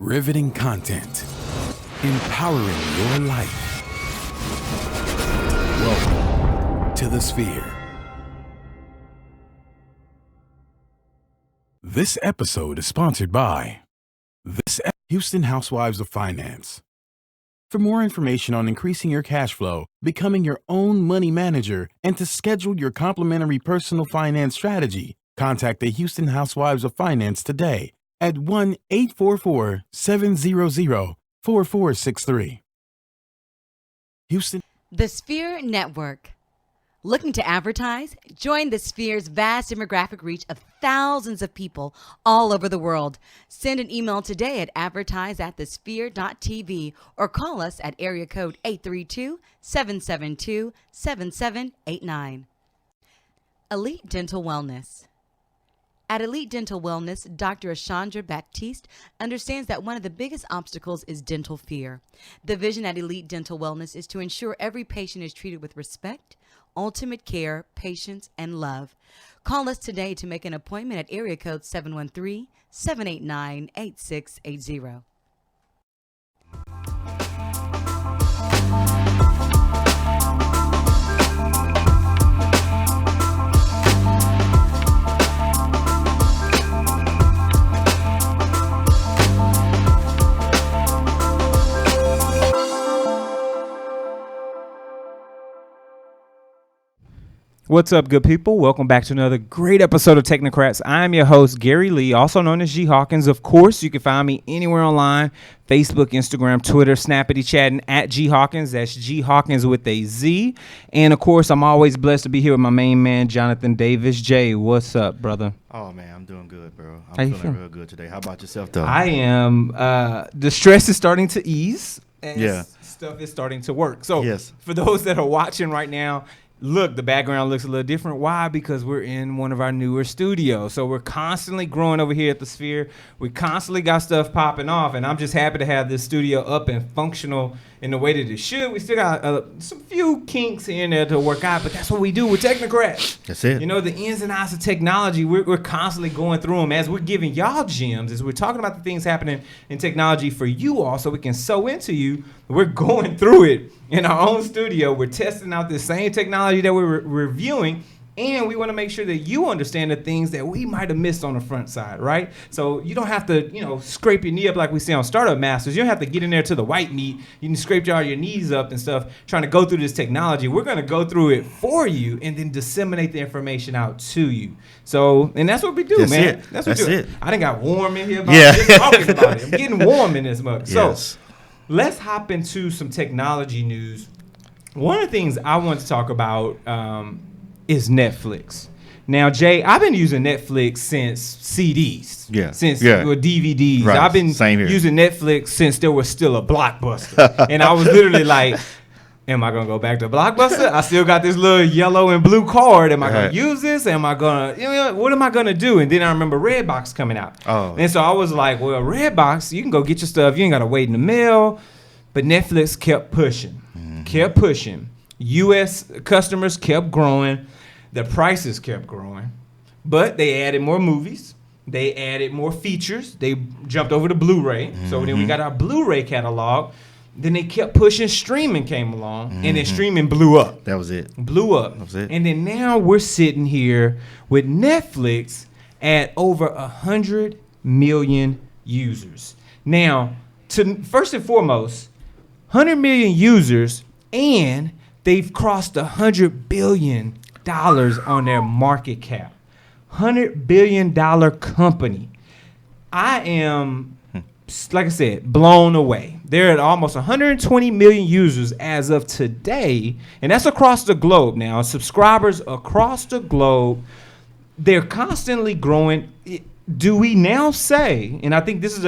Riveting content. Empowering your life. Welcome to the Sphere. This episode is sponsored by Houston Housewives of Finance. For more information on increasing your cash flow, becoming your own money manager, and to schedule your complimentary personal finance strategy, contact the Houston Housewives of Finance today at 1-844-700-4463. Houston. The Sphere Network. Looking to advertise? Join the Sphere's vast demographic reach of thousands of people all over the world. Send an email today at advertise@thesphere.tv or call us at area code 832-772-7789. Elite Dental Wellness. At Elite Dental Wellness, Dr. Ashandra Baptiste understands that one of the biggest obstacles is dental fear. The vision at Elite Dental Wellness is to ensure every patient is treated with respect, ultimate care, patience, and love. Call us today to make an appointment at area code 713-789-8680. What's up, good people? Welcome back to another great episode of Technocrats. I'm your host, Gary Lee, also known as G Hawkins. Of course, you can find me anywhere online, Facebook, Instagram, Twitter, Snappity chatting at G Hawkins. That's G Hawkins with a Z. And, of course, I'm always blessed to be here with my main man, Jonathan Davis. Jay, what's up, brother? Oh, man, I'm doing good, bro. How you feeling feeling? real good today. How about yourself, though? I am. The stress is starting to ease, and Yeah. stuff is starting to work. So, Yes. for those that are watching right now, look, the background looks a little different. Why? Because we're in one of our newer studios. So we're constantly growing over here at the Sphere. We constantly got stuff popping off, and I'm just happy to have this studio up and functional in the way that it should. We still got some few kinks here and there to work out, but that's what we do with Technocrats. That's it. You know, the ins and outs of technology, we're constantly going through them as we're giving y'all gems, as we're talking about the things happening in technology for you all so we can sow into you. We're going through it in our own studio. We're testing out the same technology that we're reviewing, and we want to make sure that you understand the things that we might have missed on the front side, right? So you don't have to, scrape your knee up like we see on Startup Masters. You don't have to get in there to the white meat. You can scrape all your knees up and stuff trying to go through this technology. We're going to go through it for you and then disseminate the information out to you. So, and that's what we do, That's man. it. That's what That's we do. it. I done got warm in here Yeah. talking about it. I'm getting warm in this mug. Yes. So let's hop into some technology news. One of the things I want to talk about is Netflix. Now, Jay, I've been using Netflix since CDs. Yeah. Since Yeah. DVDs. Right. I've been Same here. using Netflix since there was still a Blockbuster. And I was literally like, am I going to go back to Blockbuster? I still got this little yellow and blue card. Am I going Right. to use this? Am I going to, what am I going to do? And then I remember Redbox coming out. Oh. And so I was like, well, Redbox, you can go get your stuff. You ain't got to wait in the mail. But Netflix kept pushing. Kept pushing. U.S. customers kept growing. The prices kept growing. But they added more movies. They added more features. They jumped over to Blu-ray. So then we got our Blu-ray catalog. Then they kept pushing. Streaming came along. And then streaming blew up. That was it. Blew up. That was it. And then now we're sitting here with Netflix at over 100 million users. Now, first and foremost, 100 million users, and they've crossed $100 billion on their market cap. $100 billion company. I am, like I said, blown away. They're at almost 120 million users as of today, and that's across the globe now. Subscribers across the globe. They're constantly growing. Do we now say, and I think this is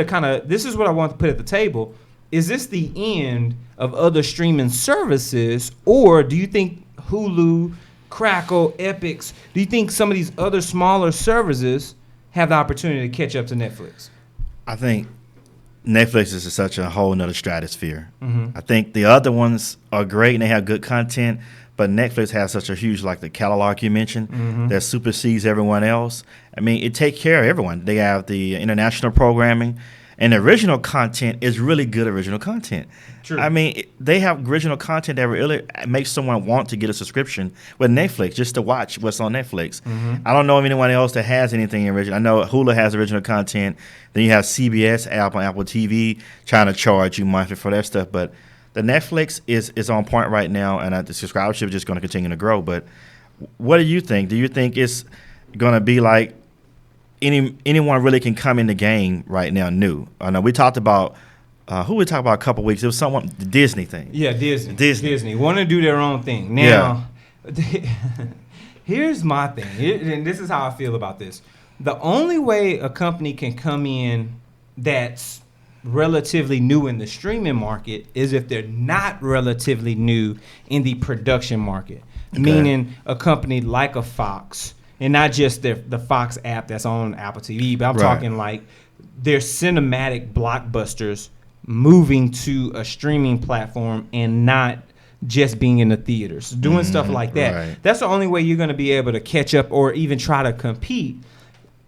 what I want to put at the table, is this the end of other streaming services, or do you think Hulu, Crackle, Epix, do you think some of these other smaller services have the opportunity to catch up to Netflix? I think Netflix is such a whole nother stratosphere. Mm-hmm. I think the other ones are great and they have good content, but Netflix has such a huge, like the catalog you mentioned, that supersedes everyone else. I mean, it takes care of everyone. They have the international programming, And the original content is really good original content. True. I mean, they have original content that really makes someone want to get a subscription with Netflix just to watch what's on Netflix. I don't know of anyone else that has anything original. I know Hulu has original content. Then you have CBS app on Apple TV trying to charge you monthly for that stuff. But the Netflix is on point right now, and the subscribership is just going to continue to grow. But what do you think? Do you think it's going to be like anyone really can come in the game right now new? I know we talked about who we talked about a couple weeks. It was someone, the Disney thing. Yeah, Disney want to do their own thing. Now, here's my thing, and this is how I feel about this. The only way a company can come in that's relatively new in the streaming market is if they're not relatively new in the production market. Okay. Meaning a company like a Fox, and not just the Fox app that's on Apple TV, but I'm talking like their cinematic blockbusters moving to a streaming platform and not just being in the theaters, doing stuff like that. Right. That's the only way you're going to be able to catch up or even try to compete.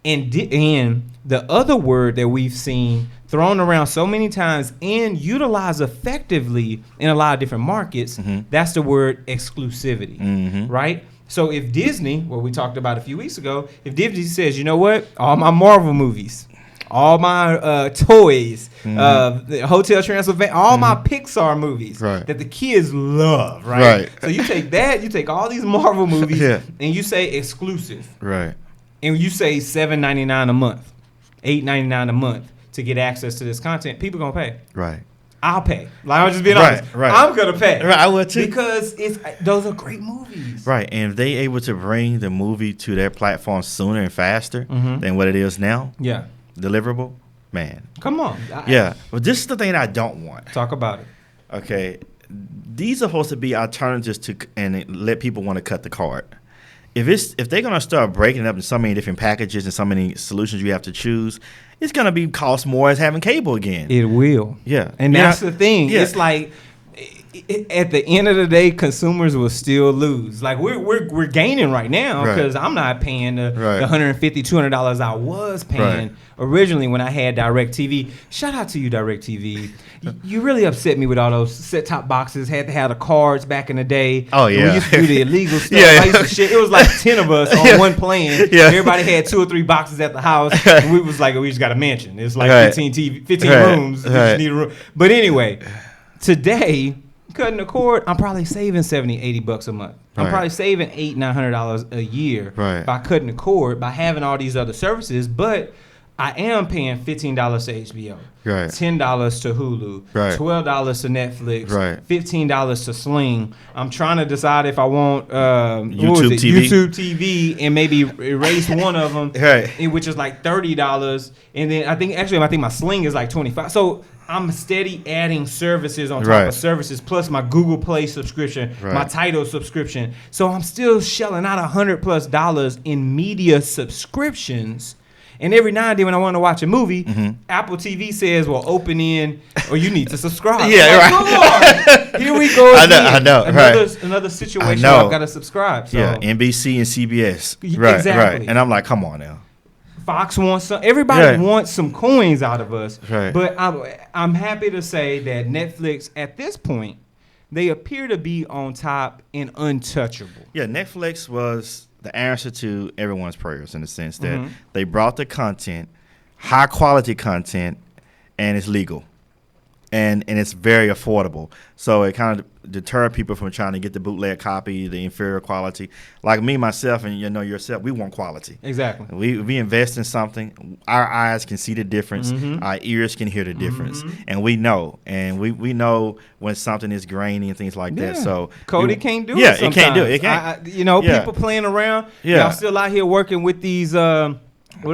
And the other word that we've seen thrown around so many times and utilized effectively in a lot of different markets, that's the word exclusivity, right? So if Disney, what we talked about a few weeks ago, if Disney says, you know what, all my Marvel movies, all my toys, the Hotel Transylvania, all my Pixar movies that the kids love, right? So you take that, you take all these Marvel movies, and you say exclusive, right? And you say $7.99 a month, $8.99 a month to get access to this content. People gonna pay, right? I'll pay. Like, I'm just being honest. Right. I'm gonna pay. Right, I would too. Because those are great movies. Right, and if they able to bring the movie to their platform sooner and faster than what it is now, deliverable, man. Come on. Well, this is the thing I don't want. Talk about it. Okay, these are supposed to be alternatives to, and let people want to cut the card. If they're gonna start breaking it up in so many different packages and so many solutions you have to choose, it's gonna be cost more as having cable again. It will. Yeah, and that's the thing. Yeah. It's like at the end of the day, consumers will still lose. Like we're gaining right now because I'm not paying the $150, $200 I was paying originally when I had DirecTV. Shout out to you, DirecTV. You really upset me with all those set-top boxes. Had to have the cards back in the day. Oh yeah, we used to do the illegal stuff. I used to shit. It was like 10 of us on one plan. Everybody had 2 or 3 boxes at the house. And we was like, we just got a mansion. It's like 15 rooms. We just need a room. But anyway, today, cutting the cord, I'm probably saving $70, $80 a month. I'm probably saving $800, $900 a year by cutting the cord, by having all these other services. But I am paying $15 to HBO, $10 to Hulu, $12 to Netflix, $15 to Sling. I'm trying to decide if I want YouTube TV and maybe erase one of them, which is like $30. And then I think my Sling is like $25. So I'm steady adding services on top of services, plus my Google Play subscription, my Tidal subscription. So I'm still shelling out $100+ in media subscriptions. And every now and then when I want to watch a movie, Apple TV says, well, open in, or you need to subscribe. Come on. Here we go again. I know. Another situation where I've got to subscribe. So. Yeah, NBC and CBS. Exactly. And I'm like, come on now. Fox wants some. Everybody wants some coins out of us. But I'm happy to say that Netflix, at this point, they appear to be on top and untouchable. Yeah, Netflix was the answer to everyone's prayers in the sense that they brought the content, high quality content, and it's legal. And it's very affordable. So it kind of deterred people from trying to get the bootleg copy, the inferior quality. Like me, myself, and yourself, we want quality. Exactly. We invest in something. Our eyes can see the difference. Our ears can hear the difference. And we know. And we know when something is grainy and things like that. So Cody can't do it sometimes. It can't do it. It can't. People playing around. Y'all still out here working with these, what are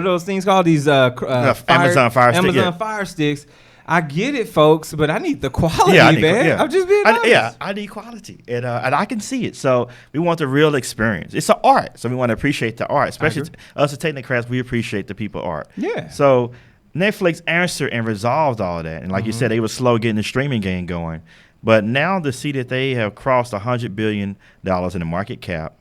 those things called? These Amazon Fire Stick. Amazon Fire Sticks. I get it, folks, but I need the quality, man. I'm just being honest. I need quality, and I can see it. So we want the real experience. It's an art, so we want to appreciate the art, especially us as Technocrats. We appreciate the people art. Yeah. So Netflix answered and resolved all of that, and like you said, they were slow getting the streaming game going, but now to see that they have crossed $100 billion in the market cap,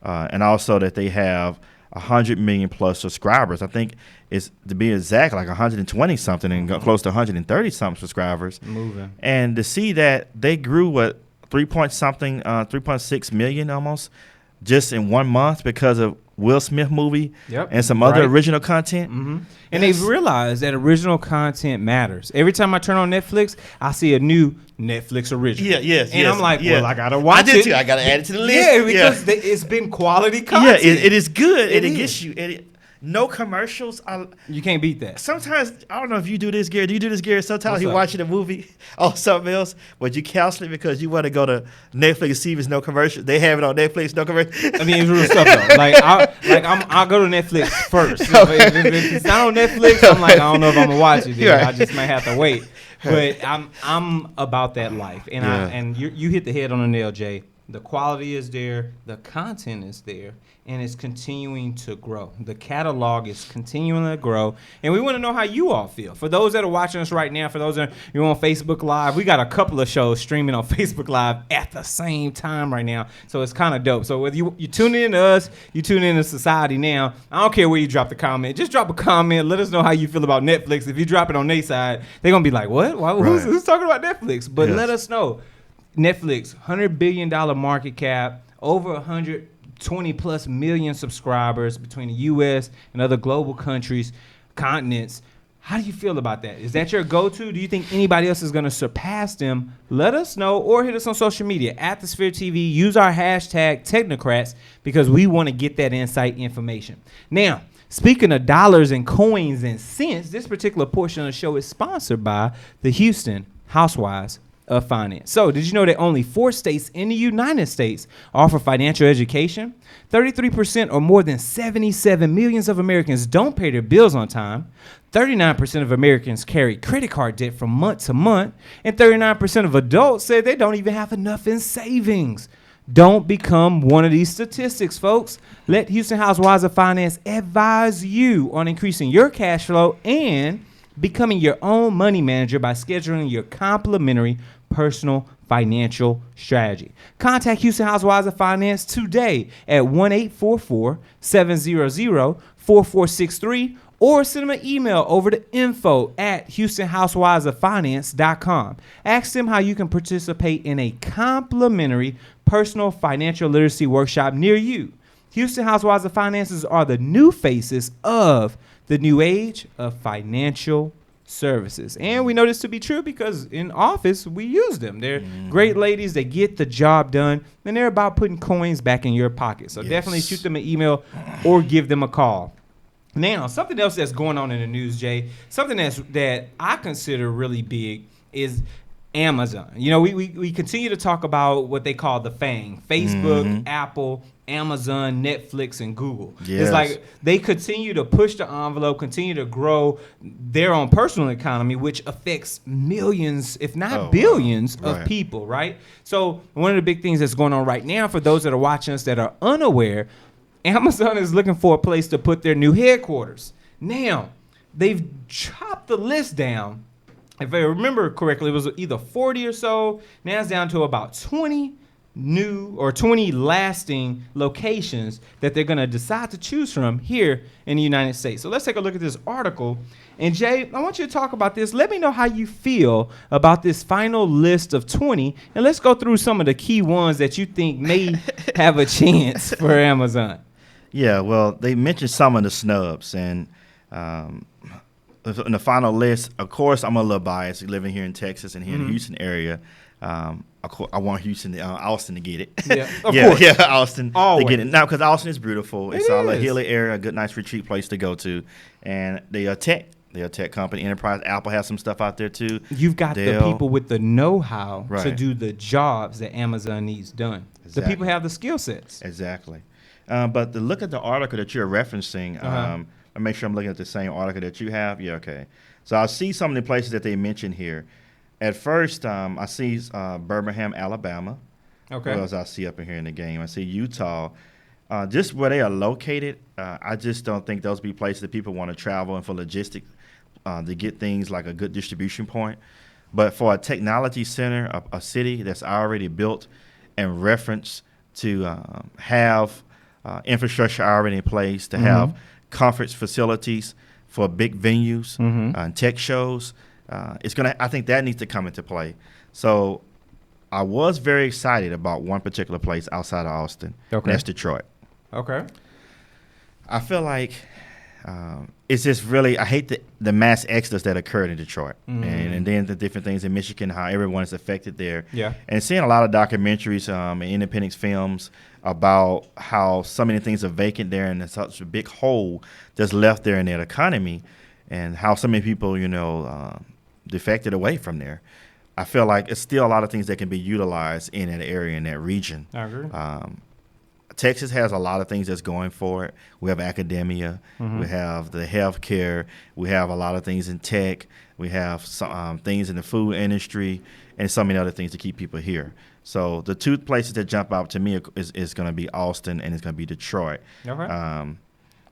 and also that they have 100 million plus subscribers. I think it's, to be exact, like 120 something and close to 130 something subscribers. Moving. And to see that they grew 3.6 million almost just in 1 month because of Will Smith movie and some other original content. And they've realized that original content matters. Every time I turn on Netflix, I see a new Netflix original. I'm like, well, I gotta watch it. I did too. I gotta add it to the list. Yeah, because it's been quality content. Yeah, it is good. It gets you. No commercials. You can't beat that. Sometimes, I don't know if you do this, Gary. Do you do this, Gary? Sometimes you're What's watching a movie or something else, but you cancel it because you want to go to Netflix and see if it's no commercial. They have it on Netflix, no commercial. I mean, it's real stuff though. I'll go to Netflix first. If it's not on Netflix, I'm like, I don't know if I'm gonna watch it. Right. I just might have to wait. But I'm about that life, and you hit the head on the nail, Jay. The quality is there, the content is there, and it's continuing to grow. The catalog is continuing to grow, and we want to know how you all feel. For those that are watching us right now, for those that are on Facebook Live, we got a couple of shows streaming on Facebook Live at the same time right now, so it's kind of dope. So whether you tune in to us, you tune in to Society Now, I don't care where you drop the comment. Just drop a comment. Let us know how you feel about Netflix. If you drop it on their side, they're going to be like, what? Who's talking about Netflix? But let us know. Netflix, $100 billion market cap, over 120 plus million subscribers between the U.S. and other global countries, continents. How do you feel about that? Is that your go-to? Do you think anybody else is going to surpass them? Let us know or hit us on social media at The Sphere TV. Use our hashtag Technocrats because we want to get that insight information. Now, speaking of dollars and coins and cents, this particular portion of the show is sponsored by the Houston Housewives of Finance. So, did you know that only 4 states in the United States offer financial education? 33% or more than 77 million of Americans don't pay their bills on time. 39% of Americans carry credit card debt from month to month. And 39% of adults say they don't even have enough in savings. Don't become one of these statistics, folks. Let Houston Housewives of Finance advise you on increasing your cash flow and becoming your own money manager by scheduling your complimentary personal financial strategy. Contact Houston Housewives of Finance today at 1-844-700-4463 or send them an email over to info@HoustonHousewivesOfFinance.com. Ask them how you can participate in a complimentary personal financial literacy workshop near you. Houston Housewives of Finances are the new faces of the new age of financial services. And we know this to be true because in office, we use them. They're great ladies. They get the job done, and they're about putting coins back in your pocket. So definitely shoot them an email or give them a call. Now, something else that's going on in the news, Jay, something that I consider really big is Amazon. You know, we continue to talk about what they call the FANG, Facebook, Apple, Amazon, Netflix, and Google. Yes. It's like they continue to push the envelope, continue to grow their own personal economy, which affects millions, if not billions, of people, right? So one of the big things that's going on right now, for those that are watching us that are unaware, Amazon is looking for a place to put their new headquarters. Now, they've chopped the list down. If I remember correctly, it was either 40 or so. Now it's down to about 20 new or 20 lasting locations that they're going to decide to choose from here in the United States. So let's take a look at this article. And Jay, I want you to talk about this. Let me know how you feel about this final list of 20. And let's go through some of the key ones that you think may have a chance for Amazon. Yeah, well, they mentioned some of the snubs. And in the final list, of course, I'm a little biased living here in Texas and here in the Houston area. Of course, I want Austin to get it. Yeah, of course. Yeah, Austin Always. to get it. Now, because Austin is beautiful. It's all a is. hilly area, a good, nice retreat place to go to. And they are tech. They're a tech company. Enterprise. Apple has some stuff out there, too. You've got the people with the know-how to Right. do the jobs that Amazon needs done. Exactly. The people have the skill sets. Exactly. But to look at the article that you're referencing, I make sure I'm looking at the same article that you have. Yeah, okay. So I see some of the places that they mentioned here. At first, I see Birmingham, Alabama. Okay. What else I see up in here in the game? I see Utah. Just where they are located, I just don't think those be places that people want to travel and for logistics to get things like a good distribution point. But for a technology center, a city that's already built and referenced to have infrastructure already in place to have conference facilities for big venues and tech shows. I think that needs to come into play. So I was very excited about one particular place outside of Austin. Okay. And that's Detroit. Okay. I feel like it's just really, I hate the mass exodus that occurred in Detroit. And then the different things in Michigan, how everyone is affected there. Yeah. And seeing a lot of documentaries and independent films about how so many things are vacant there and there's such a big hole that's left there in their economy and how so many people, defected away from there. I feel like it's still a lot of things that can be utilized in that area, in that region. I agree. Texas has a lot of things that's going for it. We have academia. We have the healthcare. We have a lot of things in tech. We have some things in the food industry and so many other things to keep people here. So the two places that jump out to me is going to be Austin and it's going to be Detroit. Okay.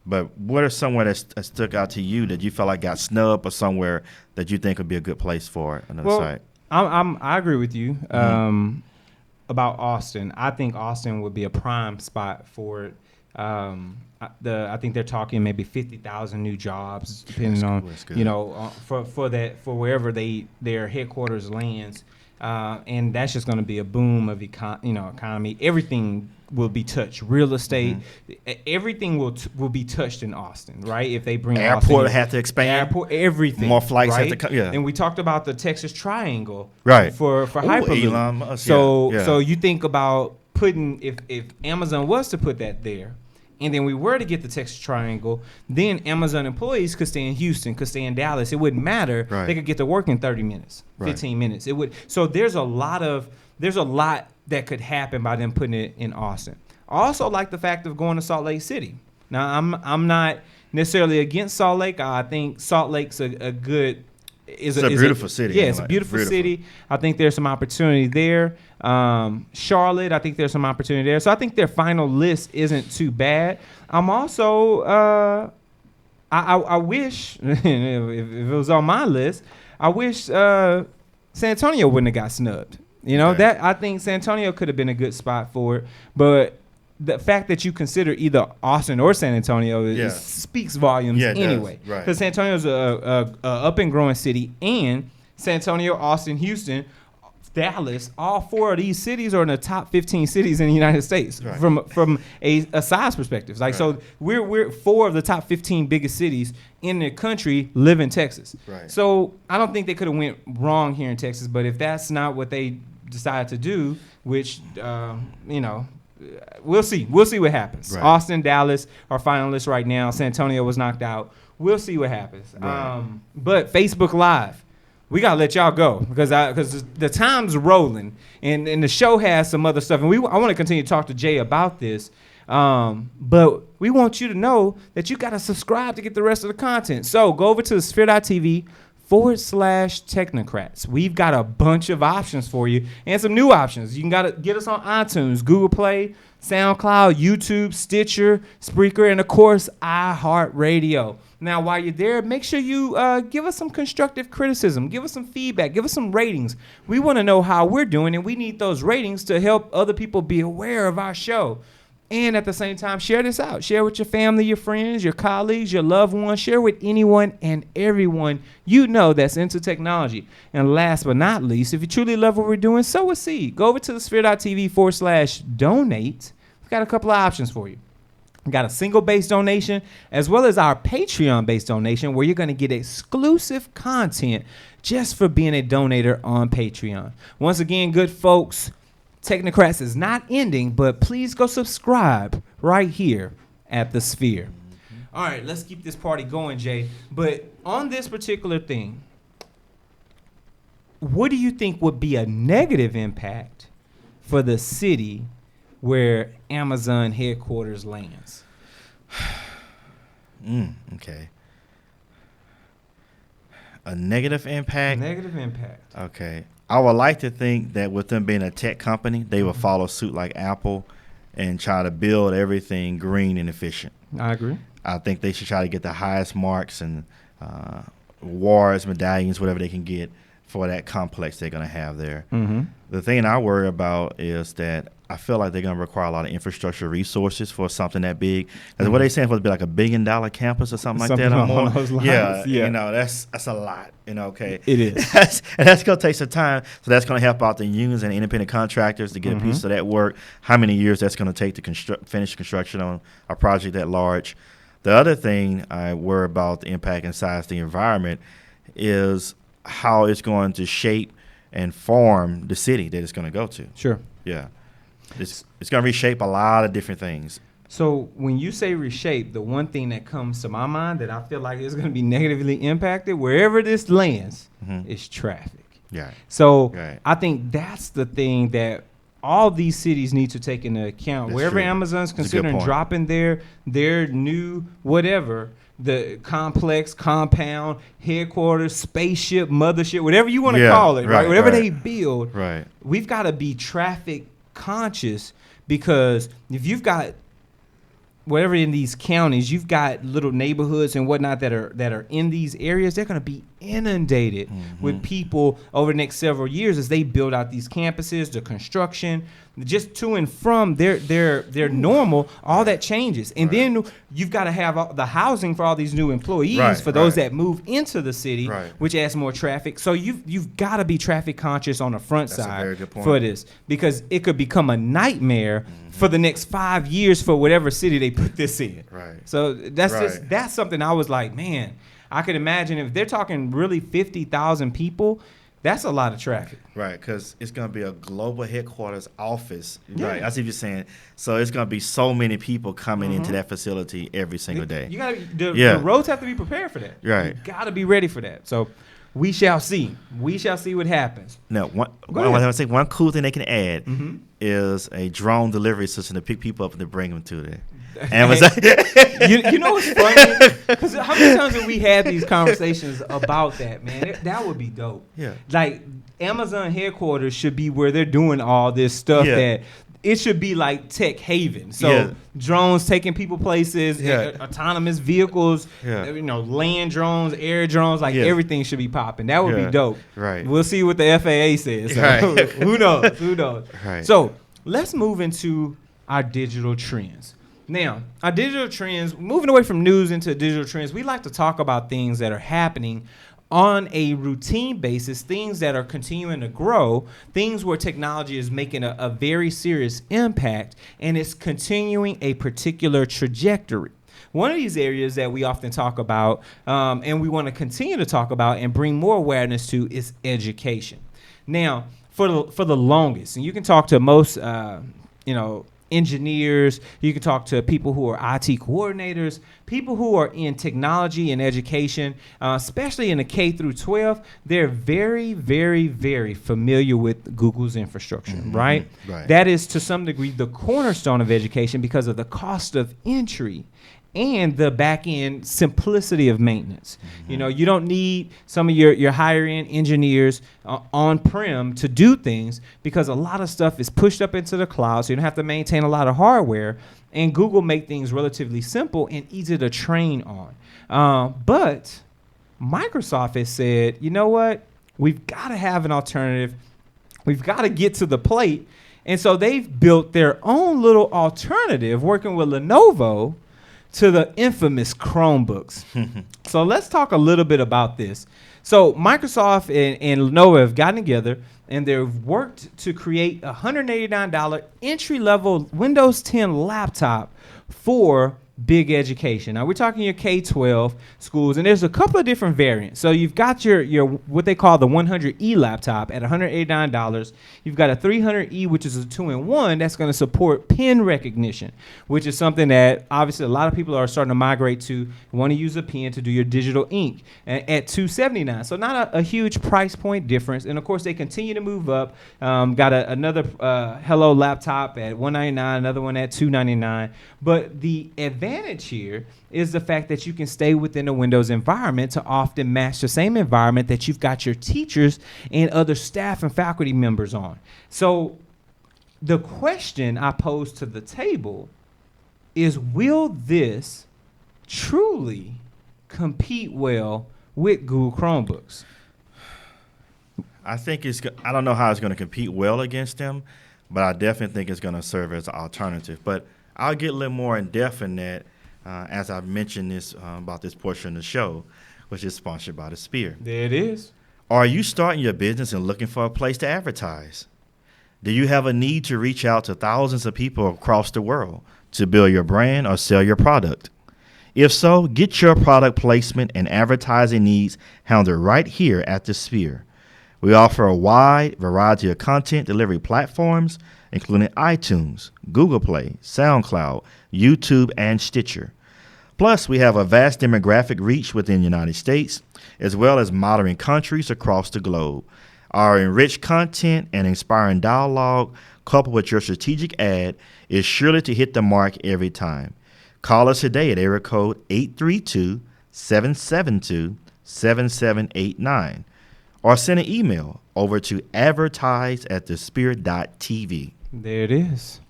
But what are somewhere that stuck out to you that you felt like got snubbed or somewhere that you think would be a good place for another site? I agree with you about Austin. I think Austin would be a prime spot for it. I think they're talking maybe 50,000 new jobs, depending on for wherever their headquarters lands, and that's just going to be a boom of economy. Everything will be touched. Real estate, everything will be touched in Austin, right? If they bring airport have to expand, airport, everything, more flights right? have to come. Yeah, and we talked about the Texas Triangle, right? For Hyperloop. Elon Musk, So you think about putting if Amazon was to put that there, and then we were to get the Texas Triangle, then Amazon employees could stay in Houston, could stay in Dallas. It wouldn't matter. Right. They could get to work in 30 minutes, 15 minutes. It would. So there's a lot that could happen by them putting it in Austin. I also like the fact of going to Salt Lake City. Now I'm not necessarily against Salt Lake. I think Salt Lake's a beautiful city. Yeah, it's a beautiful city. I think there's some opportunity there. Charlotte, I think there's some opportunity there. So I think their final list isn't too bad. I'm also I wish if it was on my list, I wish San Antonio wouldn't have got snubbed. That I think San Antonio could have been a good spot for it, but the fact that you consider either Austin or San Antonio speaks volumes anyway. Because San Antonio is a up and growing city, and San Antonio, Austin, Houston, Dallas, all four of these cities are in the top 15 cities in the United States from a size perspective. So we're four of the top 15 biggest cities in the country live in Texas. Right. So I don't think they could have went wrong here in Texas, but if that's not what they decided to do, which we'll see. We'll see what happens. Right. Austin, Dallas are finalists right now. San Antonio was knocked out. We'll see what happens. Right. But Facebook Live, we gotta let y'all go because the time's rolling and the show has some other stuff, and I want to continue to talk to Jay about this. But we want you to know that you gotta subscribe to get the rest of the content. So go over to sphere.tv/Technocrats. We've got a bunch of options for you and some new options. You can get us on iTunes, Google Play, SoundCloud, YouTube, Stitcher, Spreaker, and of course, iHeartRadio. Now, while you're there, make sure you give us some constructive criticism, give us some feedback, give us some ratings. We want to know how we're doing, and we need those ratings to help other people be aware of our show. And at the same time, share this out. Share with your family, your friends, your colleagues, your loved ones. Share with anyone and everyone you know that's into technology. And last but not least, if you truly love what we're doing, sow a seed. Go over to the sphere.tv/donate. We've got a couple of options for you. We got a single-based donation as well as our Patreon-based donation where you're going to get exclusive content just for being a donator on Patreon. Once again, good folks, Technocrats is not ending, but please go subscribe right here at the Sphere. All right, let's keep this party going, Jay. But on this particular thing, what do you think would be a negative impact for the city where Amazon headquarters lands? Okay. A negative impact? Negative impact. Okay. I would like to think that with them being a tech company, they will follow suit like Apple and try to build everything green and efficient. I agree. I think they should try to get the highest marks and awards, medallions, whatever they can get for that complex they're going to have there. The thing I worry about is that I feel like they're going to require a lot of infrastructure resources for something that big. Because what they saying supposed to be like $1 billion campus or something like that or more. Those lines. Yeah, Yeah. you know, that's a lot. You know, okay, It is. and that's going to take some time. So that's going to help out the unions and independent contractors to get a piece of that work. How many years that's going to take to finish construction on a project that large? The other thing I worry about the impact and size of the environment is how it's going to shape and form the city that it's going to go to. Sure. Yeah. It's going to reshape a lot of different things. So when you say reshape, the one thing that comes to my mind that I feel like is going to be negatively impacted wherever this lands is traffic. Yeah. So Right. I think that's the thing that all these cities need to take into account. That's Wherever true. Amazon's That's a good considering point. dropping their new whatever, the complex, compound, headquarters, spaceship, mothership, whatever you want to Yeah, call it, right? right, Whatever right. they build, Right. we've got to be traffic conscious, because if you've got whatever in these counties, you've got little neighborhoods and whatnot that are in these areas, they're going to be inundated with people over the next several years as they build out these campuses, the construction, just to and from their normal, all that changes. And then you've got to have the housing for all these new employees, Right, for those right. that move into the city, Right. which adds more traffic. So you've got to be traffic conscious on the front That's a side very good point. for this, because it could become a nightmare for the next 5 years for whatever city they put this in. Right. So that's Right. that's something I was like, man, I could imagine if they're talking really 50,000 people, that's a lot of traffic. Right, because it's going to be a global headquarters office. Yeah. Right, that's what you're saying. So it's going to be so many people coming into that facility every single day. You gotta the Yeah. roads have to be prepared for that. Right. You gotta be ready for that. So we shall see. We shall see what happens. Now, Go I ahead. want to say one cool thing they can add is a drone delivery system to pick people up and to bring them to there. Amazon. You know what's funny? Because how many times have we had these conversations about that, man? That would be dope. Yeah. Like, Amazon headquarters should be where they're doing all this stuff. Yeah. That it should be like tech haven. So Yeah. drones taking people places, Yeah. autonomous vehicles, Yeah. land drones, air drones, like Yeah. everything should be popping. That would Yeah. be dope. Right. We'll see what the FAA says. So Right. who knows? Who knows? Right. So let's move into our digital trends. Now, our digital trends, moving away from news into digital trends, we like to talk about things that are happening on a routine basis, things that are continuing to grow, things where technology is making a very serious impact, and it's continuing a particular trajectory. One of these areas that we often talk about, and we want to continue to talk about and bring more awareness to, is education. Now, for the longest, and you can talk to most, engineers, you can talk to people who are IT coordinators, people who are in technology and education, especially in the K through 12, they're very, very, very familiar with Google's infrastructure, right? Right. That is to some degree the cornerstone of education because of the cost of entry and the back-end simplicity of maintenance. You know, you don't need some of your higher-end engineers on-prem to do things, because a lot of stuff is pushed up into the cloud, so you don't have to maintain a lot of hardware, and Google make things relatively simple and easy to train on. But Microsoft has said, you know what? We've got to have an alternative. We've got to get to the plate. And so they've built their own little alternative, working with Lenovo, to the infamous Chromebooks. So let's talk a little bit about this. So Microsoft and Lenovo have gotten together and they've worked to create a $189 entry-level Windows 10 laptop for big education. Now we're talking your K-12 schools, and there's a couple of different variants. So you've got your what they call the 100E laptop at $189. You've got a 300E, which is a 2-in-1 that's going to support pen recognition, which is something that obviously a lot of people are starting to migrate to. Want to use a pen to do your digital ink at $279. So not a huge price point difference. And of course they continue to move up. Got another Hello laptop at $199, another one at $299. But the advantage here is the fact that you can stay within a Windows environment to often match the same environment that you've got your teachers and other staff and faculty members on. So the question I pose to the table is, will this truly compete well with Google Chromebooks? I think I don't know how it's going to compete well against them. but I definitely think it's going to serve as an alternative. But I'll get a little more in depth in that as I've mentioned this about this portion of the show, which is sponsored by the Spear. There it is. Are you starting your business and looking for a place to advertise? Do you have a need to reach out to thousands of people across the world to build your brand or sell your product? If so, get your product placement and advertising needs handled right here at the Sphere. We offer a wide variety of content delivery platforms, including iTunes, Google Play, SoundCloud, YouTube, and Stitcher. Plus, we have a vast demographic reach within the United States, as well as modern countries across the globe. Our enriched content and inspiring dialogue, coupled with your strategic ad, is surely to hit the mark every time. Call us today at area code 832-772-7789 or send an email over to advertise@thespirit.tv. There it is.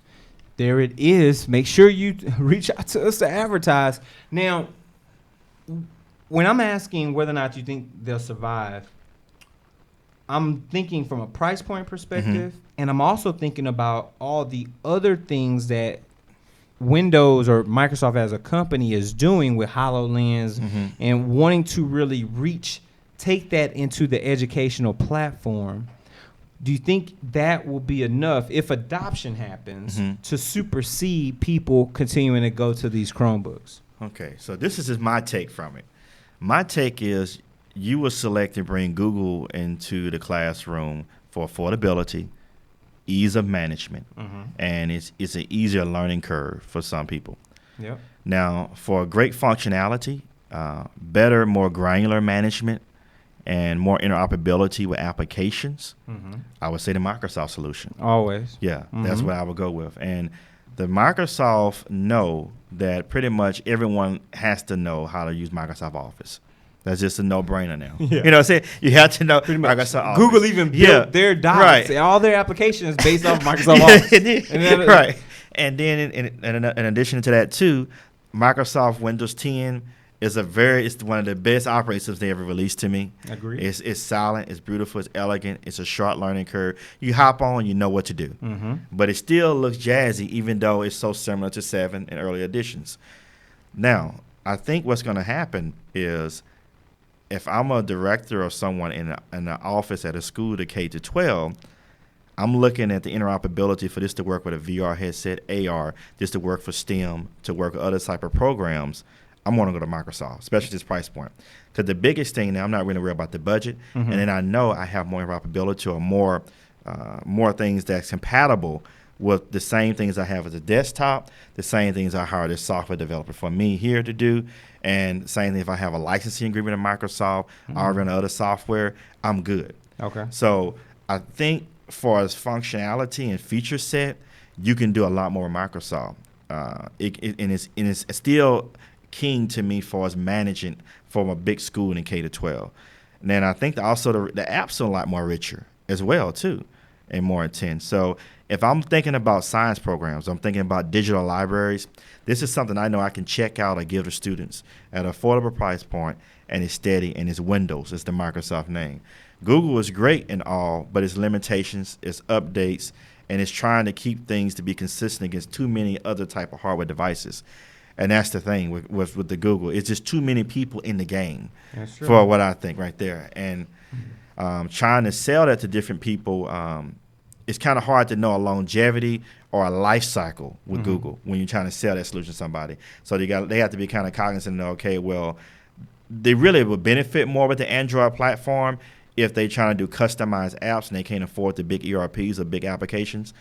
There it is. Make sure you reach out to us to advertise. Now, when I'm asking whether or not you think they'll survive, I'm thinking from a price point perspective, and I'm also thinking about all the other things that Windows or Microsoft as a company is doing with HoloLens and wanting to really take that into the educational platform. Do you think that will be enough if adoption happens to supersede people continuing to go to these Chromebooks? Okay, so this is just my take from it. My take is you will select and bring Google into the classroom for affordability, ease of management, and it's an easier learning curve for some people. Yep. Now, for great functionality, better, more granular management, and more interoperability with applications, I would say the Microsoft solution. Always. Yeah, that's what I would go with. And the Microsoft know that pretty much everyone has to know how to use Microsoft Office. That's just a no-brainer now. Yeah. You know what I'm saying? You have to know Microsoft Office. Google even built their docs, right. all their applications based off Microsoft Office. Right. And then in addition to that too, Microsoft Windows 10 is it's one of the best operating systems they ever released to me. Agreed. It's silent, it's beautiful, it's elegant, it's a short learning curve. You hop on, you know what to do. But it still looks jazzy, even though it's so similar to 7 and early editions. Now, I think what's going to happen is if I'm a director or someone in an office at a school to K to 12, I'm looking at the interoperability for this to work with a VR headset, AR, this to work for STEM, to work with other type of programs. I'm going to go to Microsoft, especially this price point. Because the biggest thing now, I'm not really worried about the budget, and then I know I have more interoperability or more things that's compatible with the same things I have as a desktop, the same things I hired a software developer for me here to do, and same thing if I have a licensing agreement in Microsoft, or run other software, I'm good. Okay. So I think for as functionality and feature set, you can do a lot more with Microsoft. It's still king to me for us managing from a big school in K to 12. And then I think also the apps are a lot more richer as well too, and more intense. So if I'm thinking about science programs, I'm thinking about digital libraries, this is something I know I can check out or give to students at an affordable price point, and it's steady, and it's Windows. It's the Microsoft name. Google is great and all, but its limitations, its updates, and it's trying to keep things to be consistent against too many other type of hardware devices. And that's the thing with the Google. It's just too many people in the game for what I think right there. And trying to sell that to different people, it's kind of hard to know a longevity or a life cycle with Google when you're trying to sell that solution to somebody. So they have to be kind of cognizant and know, okay, well, they really would benefit more with the Android platform if they're trying to do customized apps and they can't afford the big ERPs or big applications.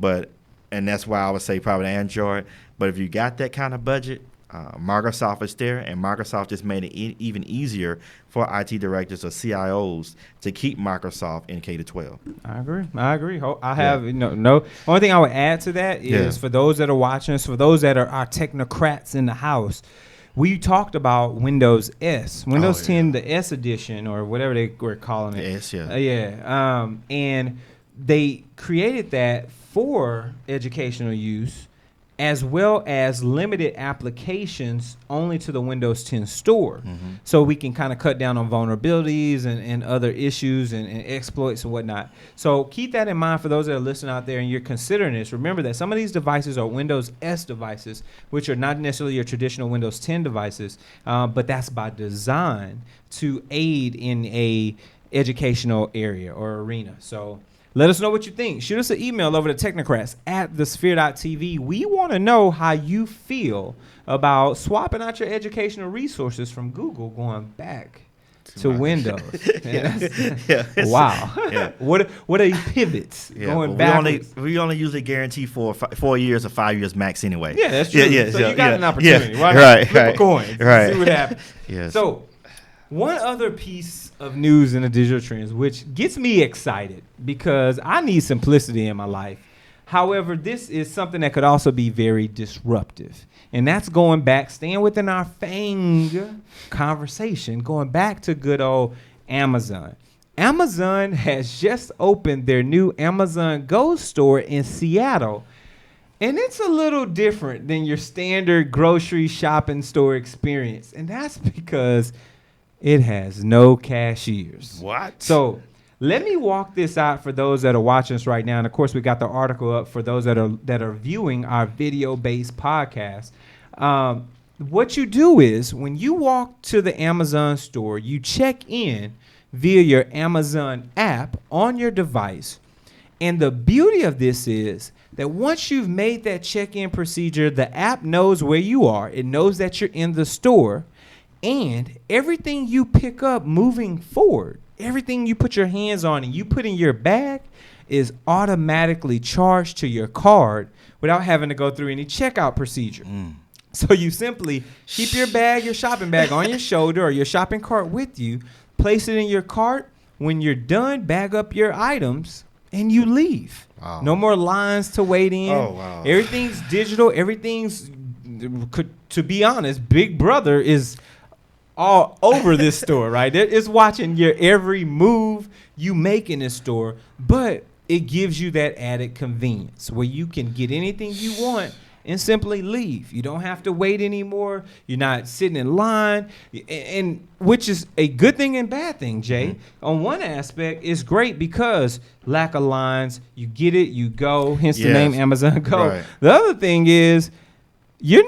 And that's why I would say probably Android. But if you got that kind of budget, Microsoft is there, and Microsoft just made it even easier for IT directors or CIOs to keep Microsoft in K to 12. I agree. I have no. Only thing I would add to that is for those that are watching us, for those that are our technocrats in the house, we talked about Windows S, Windows 10, the S edition or whatever they were calling it. The S, and they created that for educational use. as well as limited applications only to the Windows 10 store. So we can kind of cut down on vulnerabilities and other issues and exploits and whatnot. So keep that in mind for those that are listening out there and you're considering this. Remember that some of these devices are Windows S devices, which are not necessarily your traditional Windows 10 devices, but that's by design to aid in a educational area or arena. So let us know what you think. Shoot us an email over to technocrats@thesphere.tv. We want to know how you feel about swapping out your educational resources from Google going back to Windows. Wow. Yeah. What are these pivots going backwards? We only usually guarantee for 4 years or 5 years max anyway. Yeah, that's true. Yeah, so you got an opportunity. Yeah. Why not Right, flip right, a coin? right. See what happens. Yes. So one other piece of news in the digital trends, which gets me excited because I need simplicity in my life. However, this is something that could also be very disruptive. And that's going back, staying within our FANG conversation, going back to good old Amazon. Amazon has just opened their new Amazon Go store in Seattle. And it's a little different than your standard grocery shopping store experience. And that's because it has no cashiers. What? So let me walk this out for those that are watching us right now. And of course, we got the article up for those that are viewing our video-based podcast. What you do is when you walk to the Amazon store, you check in via your Amazon app on your device. And the beauty of this is that once you've made that check-in procedure, the app knows where you are. It knows that you're in the store. And everything you pick up moving forward, everything you put your hands on and you put in your bag is automatically charged to your card without having to go through any checkout procedure. So you simply keep your bag, your shopping bag on your shoulder or your shopping cart with you, place it in your cart. When you're done, bag up your items and you leave. Wow. No more lines to wait in. Oh, wow. Everything's digital. Everything's, to be honest, Big Brother is all over this store, right? It's watching your every move you make in this store, but it gives you that added convenience where you can get anything you want and simply leave. You don't have to wait anymore. You're not sitting in line, and which is a good thing and bad thing, Jay. On one aspect, it's great because lack of lines, you get it, you go, hence the name Amazon Go. Right. The other thing is, you've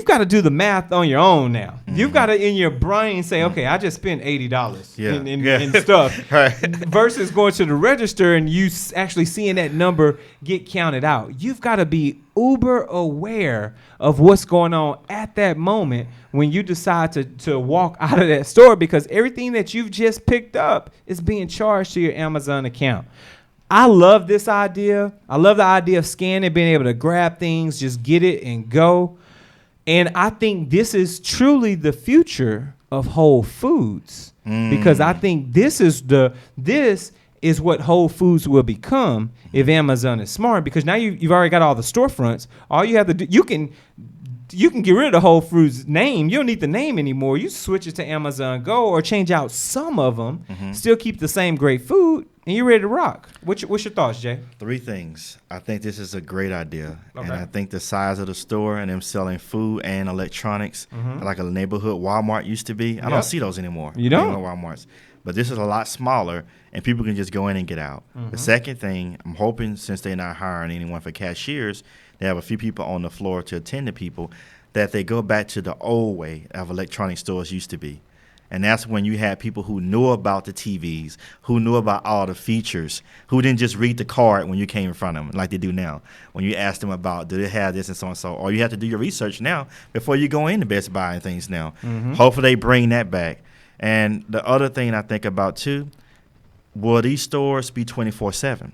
got to do the math on your own now. You've got to, in your brain, say, okay, I just spent $80 in stuff. Right. Versus going to the register and you actually seeing that number get counted out. You've got to be uber aware of what's going on at that moment when you decide to walk out of that store, because everything that you've just picked up is being charged to your Amazon account. I love this idea. I love the idea of scanning, being able to grab things, just get it and go. And I think this is truly the future of Whole Foods, because I think this is what Whole Foods will become if Amazon is smart, because now you've already got all the storefronts. All you have to do, you can get rid of the Whole Foods name. You don't need the name anymore. You switch it to Amazon Go or change out some of them, still keep the same great food, and you're ready to rock. What's your thoughts, Jay? 3 things. I think this is a great idea. Okay. And I think the size of the store and them selling food and electronics, like a neighborhood Walmart used to be, I don't see those anymore. You don't? Walmarts. But this is a lot smaller, and people can just go in and get out. The second thing, I'm hoping, since they're not hiring anyone for cashiers, they have a few people on the floor to attend to people, that they go back to the old way of electronic stores used to be. And that's when you had people who knew about the TVs, who knew about all the features, who didn't just read the card when you came in front of them like they do now. When you ask them about, do they have this and so and so, or you have to do your research now before you go into Best Buy and things now. Hopefully they bring that back. And the other thing I think about too, will these stores be 24/7?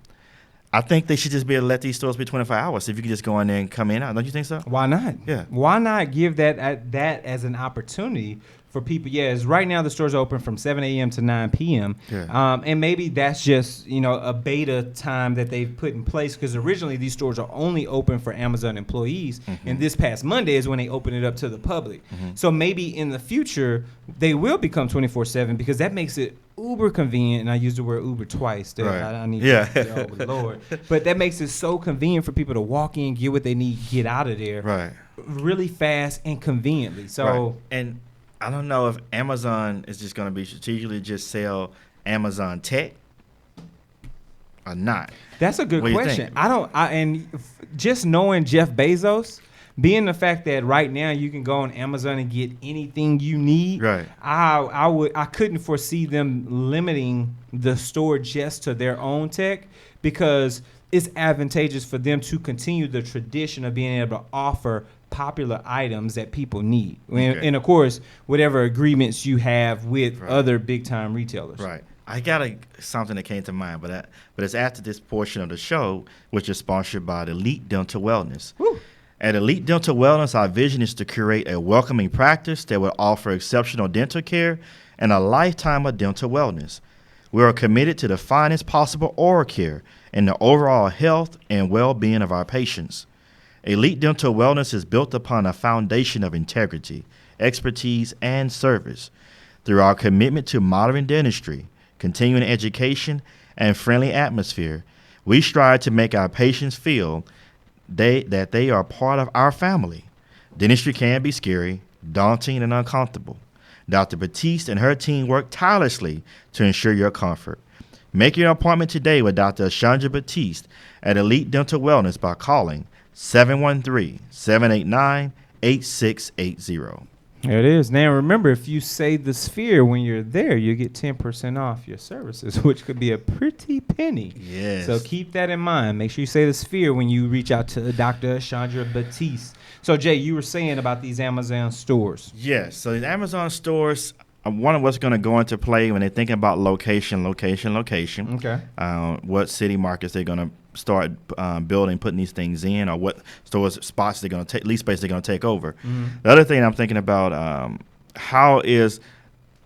I think they should just be able to let these stores be 24 hours. If you can just go in there and come in and out. Don't you think so? Why not? Yeah. Why not give that as an opportunity for people. Yes, right now the stores are open from 7 a.m. to 9 p.m. Yeah. And maybe that's just, a beta time that they've put in place, because originally these stores are only open for Amazon employees. And this past Monday is when they open it up to the public. So maybe in the future they will become 24/7, because that makes it uber convenient. And I used the word Uber twice. Right. I need Yeah. to, oh Lord. But that makes it so convenient for people to walk in, get what they need, get out of there. Right. Really fast and conveniently. So Right. And I don't know if Amazon is just going to be strategically just sell Amazon tech or not. that's a good What do you question. think? Just knowing Jeff Bezos, being the fact that right now you can go on Amazon and get anything you need. Right. I couldn't foresee them limiting the store just to their own tech, because it's advantageous for them to continue the tradition of being able to offer popular items that people need. Okay. And of course, whatever agreements you have with Right. other big time retailers. Right. I got something that came to mind, but it's after this portion of the show, which is sponsored by Elite Dental Wellness. Woo. At Elite Dental Wellness, our vision is to curate a welcoming practice that will offer exceptional dental care and a lifetime of dental wellness. We are committed to the finest possible oral care and the overall health and well-being of our patients. Elite Dental Wellness is built upon a foundation of integrity, expertise, and service. Through our commitment to modern dentistry, continuing education, and friendly atmosphere, we strive to make our patients feel that they are part of our family. Dentistry can be scary, daunting, and uncomfortable. Dr. Batiste and her team work tirelessly to ensure your comfort. Make your appointment today with Dr. Chandra Batiste at Elite Dental Wellness by calling 713-789-8680. There it is. Now, remember, if you say the Sphere when you're there, you get 10% off your services, which could be a pretty penny. Yes. So keep that in mind. Make sure you say the Sphere when you reach out to Dr. Chandra Batiste. So, Jay, you were saying about these Amazon stores. Yes. So the Amazon stores, one of what's going to go into play when they're thinking about location. Okay. What city markets they're going to start building, putting these things in, or what spots they're going to take, lease space they're going to take over. The other thing I'm thinking about, how is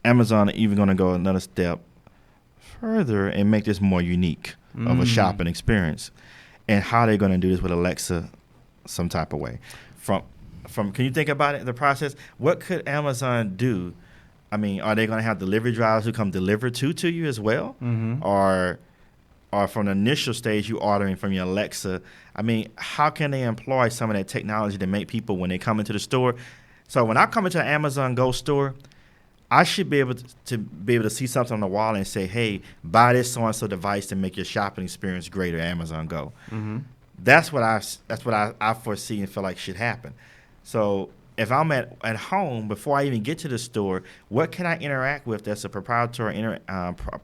Amazon even going to go another step further and make this more unique of a shopping experience, and how they're going to do this with Alexa some type of way. From can you think about it, the process? What could Amazon do? I mean, are they going to have delivery drivers who come deliver to you as well? Or from the initial stage, you ordering from your Alexa? I mean, how can they employ some of that technology to make people, when they come into the store? So when I come into an Amazon Go store, I should be able to see something on the wall and say, hey, buy this so-and-so device to make your shopping experience greater at Amazon Go. That's what I foresee and feel like should happen. So if I'm at home, before I even get to the store, what can I interact with that's a proprietary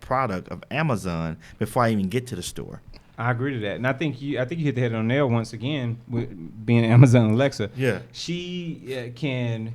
product of Amazon before I even get to the store? I agree to that, and I think you hit the head on the nail once again with being Amazon Alexa. Yeah, she can,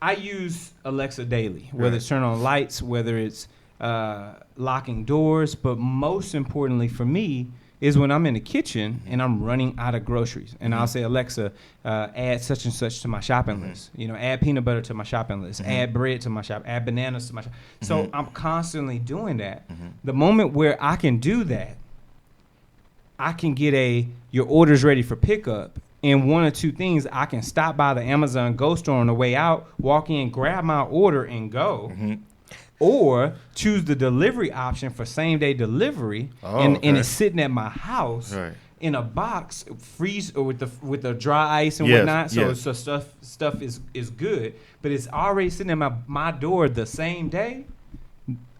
I use Alexa daily, whether it's turn on lights, whether it's locking doors, but most importantly for me is when I'm in the kitchen and I'm running out of groceries, and I'll say, Alexa, add such and such to my shopping list. Add peanut butter to my shopping list. Add bread to my add bananas to my So I'm constantly doing that. The moment where I can do that, I can get your order's ready for pickup. And one or two things, I can stop by the Amazon Go store on the way out, walk in, grab my order, and go. Or choose the delivery option for same-day delivery, and it's sitting at my house in a box, freeze or with the dry ice and whatnot. So stuff is good, but it's already sitting at my door the same day.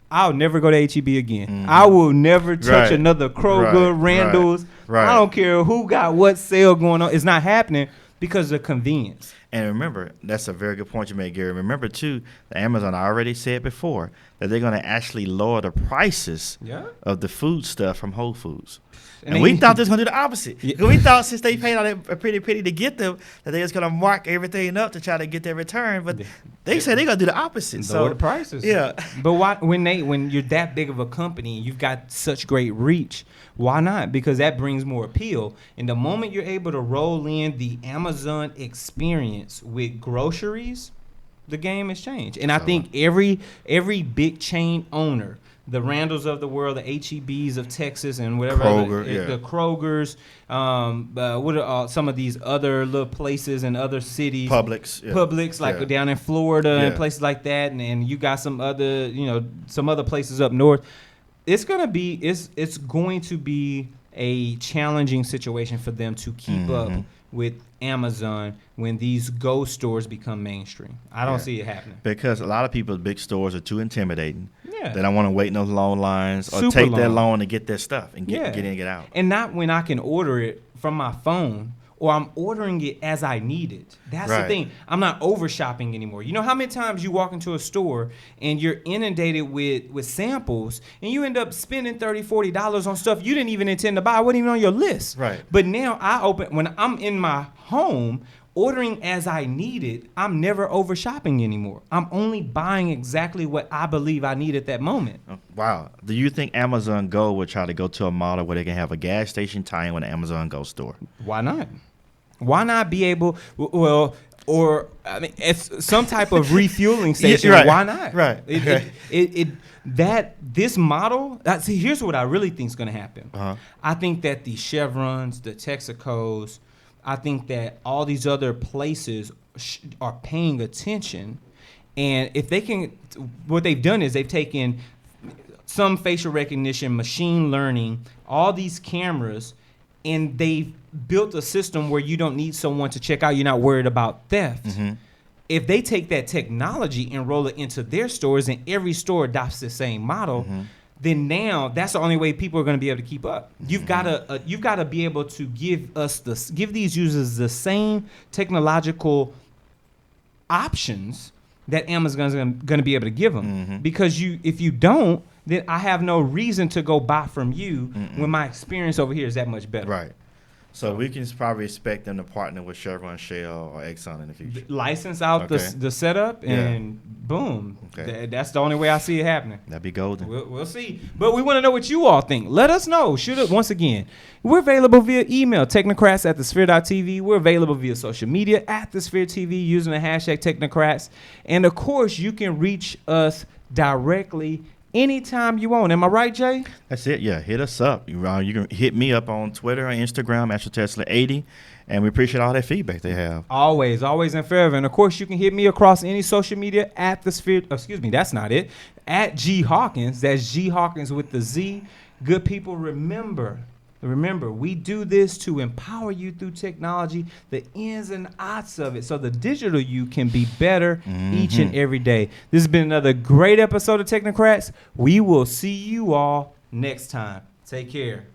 I'll never go to H-E-B again. I will never touch another Kroger, Randall's. I don't care who got what sale going on. It's not happening because of convenience. And remember, that's a very good point you made, Gary. Remember, too, that Amazon, I already said before, that they're going to actually lower the prices of the food stuff from Whole Foods. And we thought they was going to do the opposite. We thought since they paid all that pretty penny to get them, that they was going to mark everything up to try to get their return. But they said they're going to do the opposite. Lower the prices. Yeah. But when you're that big of a company, you've got such great reach, why not? Because that brings more appeal. And the moment you're able to roll in the Amazon experience with groceries, The game has changed. And I think every big chain owner, the Randalls of the world, the HEBs of Texas, and whatever the Krogers, what are some of these other little places in other cities? Publix, like down in Florida and places like that, and you got some other places up north. It's going to be a challenging situation for them to keep up with Amazon when these ghost stores become mainstream. I don't see it happening. Because a lot of people's big stores are too intimidating. Yeah. They don't want to wait in those long lines or take that long to get their stuff and get in and get out. And not when I can order it from my phone, or I'm ordering it as I need it. That's the thing. I'm not over shopping anymore. You know how many times you walk into a store and you're inundated with samples and you end up spending $30, $40 on stuff you didn't even intend to buy. It wasn't even on your list. Right. But now when I'm in my home ordering as I need it, I'm never over shopping anymore. I'm only buying exactly what I believe I need at that moment. Wow. Do you think Amazon Go will try to go to a model where they can have a gas station tie in with an Amazon Go store? Why not? Why not be able, it's some type of refueling station. Why not? Right. This model, here's what I really think is going to happen. I think that the Chevrons, the Texacos, I think that all these other places are paying attention. And if they can, what they've done is they've taken some facial recognition, machine learning, all these cameras, and they've built a system where you don't need someone to check out. You're not worried about theft. If they take that technology and roll it into their stores, and every store adopts the same model, then now that's the only way people are going to be able to keep up. You've got to be able to give these users the same technological options that Amazon's going to be able to give them. Because if you don't, then I have no reason to go buy from you when my experience over here is that much better. Right. So we can probably expect them to partner with Chevron, Shell, or Exxon in the future. License out the setup, and boom. That's the only way I see it happening. That'd be golden. We'll see. But we want to know what you all think. Let us know. Once again, we're available via email, technocrats@thesphere.tv. We're available via social media @thesphere.tv using the hashtag Technocrats. And, of course, you can reach us directly anytime you want. Am I right, Jay? That's it. Yeah, hit us up. You can hit me up on Twitter or Instagram, @Tesla80, and we appreciate all that feedback they have. Always and forever. And of course, you can hit me across any social media @thesphere. Excuse me, that's not it. @G Hawkins. That's G Hawkins with the Z. Good people, remember, we do this to empower you through technology, the ins and outs of it, so the digital you can be better each and every day. This has been another great episode of Technocrats. We will see you all next time. Take care.